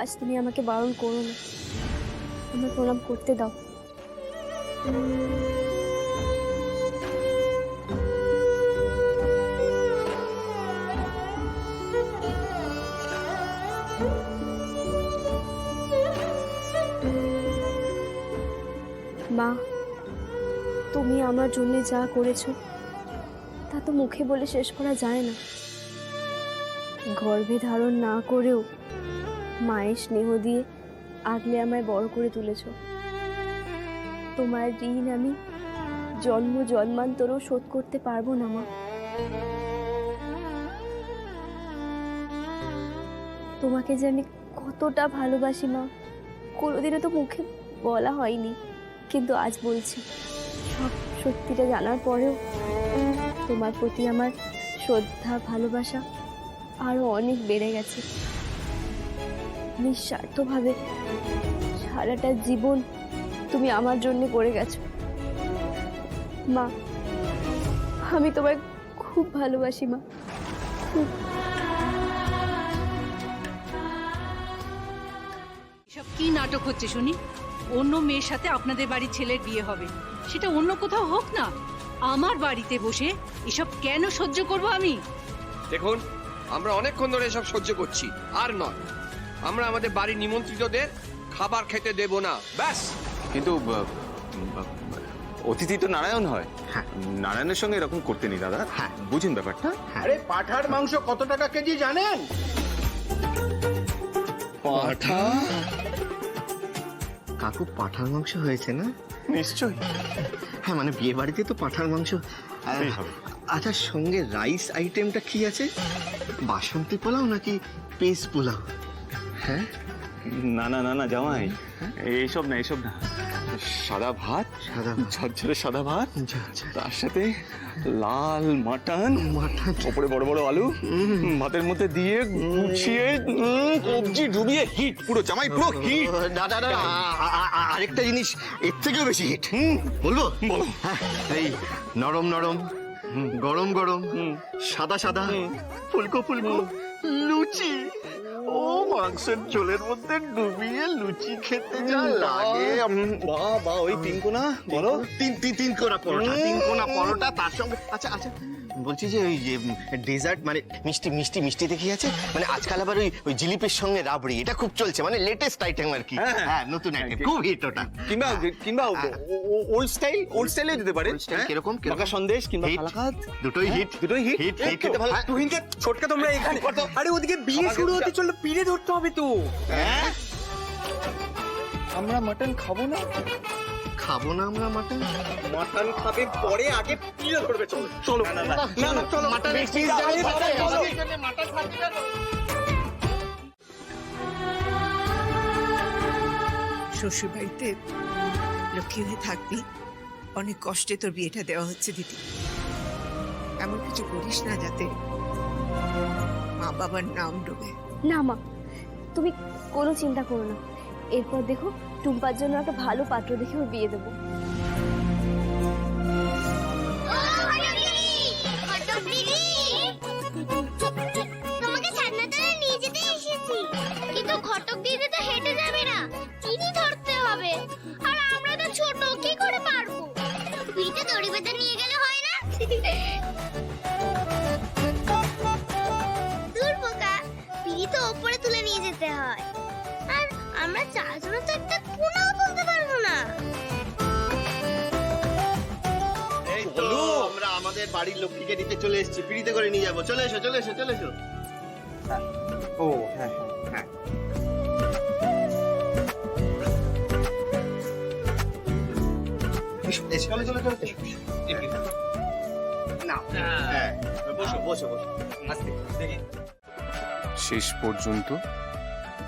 আজ তুমি আমাকে বারণ করো না, আমার প্রণাম করতে দাও। মা, তুমি আমার জন্য যা করেছো তা তো মুখে বলে শেষ করা যায় না। গর্ভে ধারণ না করেও মায়ের স্নেহ দিয়ে আগলে আমায় বড় করে তুলেছ। তোমার ঋণ আমি জন্ম জন্মান্তরও শোধ করতে পারবো না মা। তোমাকে যে আমি কতটা ভালোবাসি মা, কোনোদিনও তো মুখে বলা হয়নি, কিন্তু আজ বলছি। সব সত্যিটা জানার পরেও তোমার প্রতি আমার শ্রদ্ধা ভালোবাসা আরো অনেক বেড়ে গেছে। নিঃস্বার্থভাবে সারাটা জীবন তুমি আমার জন্য করে গেছো মা। আমি তোমায় খুব ভালোবাসি মা, খুব। সব কি নাটক হচ্ছে শুনি? অন্য মেয়ের সাথে আপনাদের বাড়ির ছেলের বিয়ে হবে, সেটা অন্য কোথাও হোক না, আমার বাড়িতে বসে এসব কেন সহ্য করব আমি? দেখুন, আমরা অনেকক্ষণ ধরে এসব সহ্য করছি, আর নয়। আমরা আমাদের বাড়ির নিমন্ত্রিতদের খাবার খেতে দেব না, ব্যাস। কিন্তু অতিথি তো নারায়ণ হয়। নারায়ণের সঙ্গে এরকম করতে নেই দাদা। বুঝুন ব্যাপারটা। আরে পাঠার মাংস কত টাকা কেজি জানেন? পাঠা? কাকু পাঁঠার মাংস হয়েছে না? নিশ্চয়ই। হ্যাঁ, মানে বিয়ে বাড়িতে তো পাঁঠার মাংস। আচ্ছা, সঙ্গে রাইস আইটেমটা কি আছে? বাসন্তী পোলাও নাকি পেস পোলাও? হ্যাঁ, না না না না জামাই, এইসব না, এইসব না। সাদা ভাত, সাদা ঝরঝরে সাদা ভাত, আচ্ছা, তার সাথে লাল মাটন, মাটন, ওপরে বড় বড় আলু, ভাতের মধ্যে দিয়ে গুছিয়ে কবজি ডুবিয়ে হিট, পুরো জামাই পুরো হিট। দাদা দাদা, আরেকটা জিনিস এর থেকেও বেশি হিট। বলবো? বলো। হ্যাঁ, এই নরম নরম, গরম গরম, সাদা সাদা, ফুলকো ফুলকো লুচি। ও মাংসের ঝোলের মধ্যে ডুবিয়ে লুচি খেতে যা লাগে। বাহ বাহ, ওই তিন কোনা বলো। তিন কোনা পরোটা, তিন কোনা পরোটা, তার সঙ্গে আচ্ছা আচ্ছা বলছি যে ওই যে ডেজার্ট, মানে মিষ্টি মিষ্টি মিষ্টিতে কি আছে? মানে আজকাল আবার ওই জিলিপির সঙ্গে রাবড়ি, এটা খুব চলছে, মানে লেটেস্ট আইটেম আর কি। হ্যাঁ, নতুন আইটেম, খুব হিট ওটা। কিংবা কিংবা ওল্ড স্টাইলে দিতে পারে। কিরকম? পাকা সন্দেশ কিংবা হিট। কালাকাঁদ, দুটোই হিট, দুটোই হিট। Hit hit. খেতে ভালো। তুহিনকে ছোটকা তোমরা এখানে, আরে ওদিকে বিয়ে শুরু হতে চললো, পিড়ে ধরতে হবে তো। হ্যাঁ, আমরা মাটন খাবো না। খাবো না আমরা মাটন? মাটন খাবে পরে, আগে পিড়ে ধরবে। চলো চলো না না, চলো মাটনের পিস যাবে। মাটন খাবি না? শ্বশুর বাড়িতে লক্ষ্মী হয়ে থাকবি, অনেক কষ্টে তোর বিয়েটা দেওয়া হচ্ছে দিদি। এমন কিছু করিস না যাতে মা বাবার নাম ডোবে। না মা, তুমি কোনো চিন্তা করো না। এরপর দেখো, টুম্পার জন্য একটা ভালো পাত্র দেখে ওর বিয়ে দেবো। তোমাকে ছাদনাতলায় নিয়ে যেতে এসেছি, কিন্তু ঘটক দিদি তো হেঁটে যাবে না, চিনি ধরতে হবে, আর আমরা তো ছোট, কি করে পারবো? পিঠে দড়ি বেঁধে নিয়ে গেলে হয় না? দূর বোকা, পিড়ি তো ওপরে তুলে নিয়ে যেতে হয়, আর আমরা চারজন তো একটা কোনাও তুলতে পারবো না। এই তো আমরা আমাদের বাড়ির লক্ষ্মীকে দিতে চলে এসেছি, পিড়িতে করে নিয়ে যাবো। চলে এসো চলে এসো চলে এসো। ও হ্যাঁ হ্যাঁ, চলো চলো চলো। না, হ্যাঁ, বসো বসো বসো। শেষ পর্যন্ত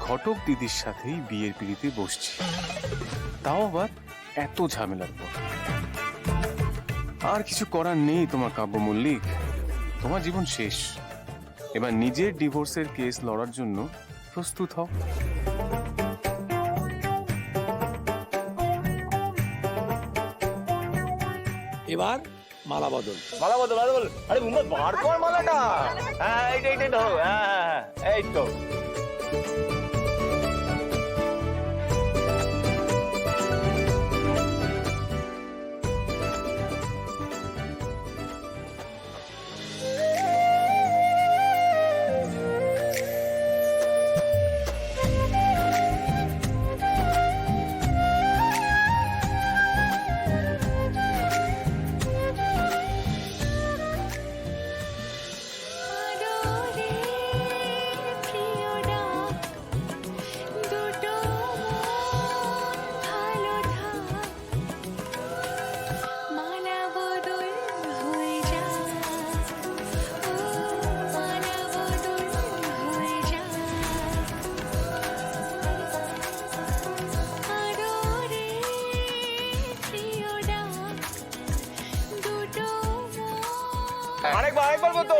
ঘটক দিদির সাথেই বিয়ের পিড়িতে বসছি, তাও আবার এত ঝামেলার পর। আর কিছু করার নেই তোমার কাব্য মল্লিক, তোমার জীবন শেষ। এবার নিজের ডিভোর্সের কেস লড়ার জন্য প্রস্তুত হও। এবার মালা বদল। মালা বদল, মালা বদল। আরে মুম্বাই বার কর মালাটা। হ্যাঁ, এইটাই তো। হ্যাঁ, এই তো। করবো তো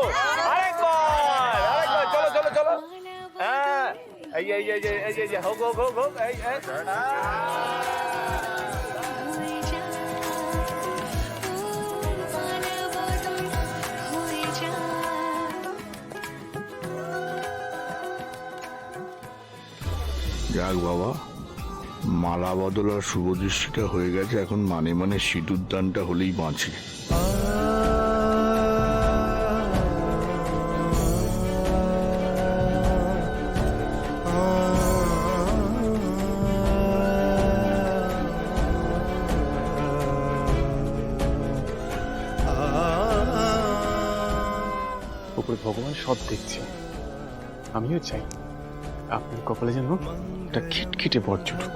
আরেকবার চলো চলো চলো হ্যাঁ এই হোক হোক হোক হোক এই যাক বাবা, মালা বদল আর শুভদৃষ্টিটা হয়ে গেছে, এখন মানে মানে সিঁদুর দানটা হলেই বাঁচে। উপরে ভগবান সব দেখছে, আমিও চাই আপনার কপালে যেন একটা খিটখিটে বর জুটুক।